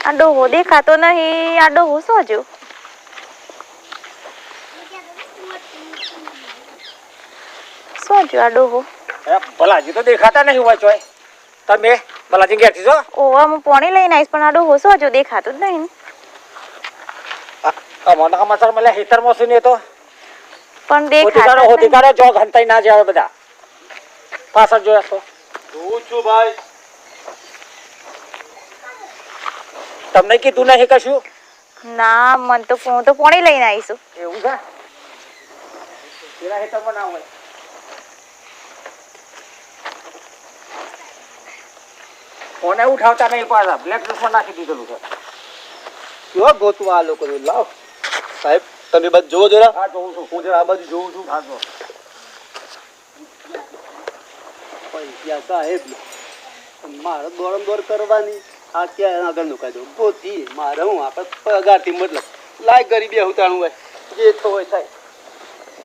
આ ડોહો દેખાતો નહીં. આ ડોહો શું જો? શું જો આ ડોહો? ભલાજી તો દેખાતા નહીં હોય ચોય. તમે ભલાજી ઘેરથી જો. ઓવા હું પાણી લઈને આવીશ પણ આ ડોહો શું જો? દેખાતો જ નહીં. મને સમાચાર મળ્યા હેતરમાં શું ને તો પણ દેખાતો હોતીકારો જો ઘંટાઈ ના જાય બધા પાછળ જોયા તો જોઉં છું ભાઈ. તમને કીધું નહીં કશું? ના મન તો હું તો પાણી લઈને આવીશું. એવું છે? પેલા હેતરમાં ના હોય. કોને ઉઠાવતા નહીં પાછા બ્લેક ડ્રેસમાં નાખી દીધેલું છે. કેવા ગોતવા આ લોકો લાવ સાહેબ તમે બસ જોવો જરા. હા જોઉં છું. હું જરા આ બાજુ જોઉં છું. હા જો પૈસા સાહેબ મારે દોડમ દોડ કરવાની આ ક્યાં આગળનું કાઢો પોતી મારે હું આપણે પગારથી મતલબ લાય ગરીબી ઉતારવું હોય જે તો હોય થાય.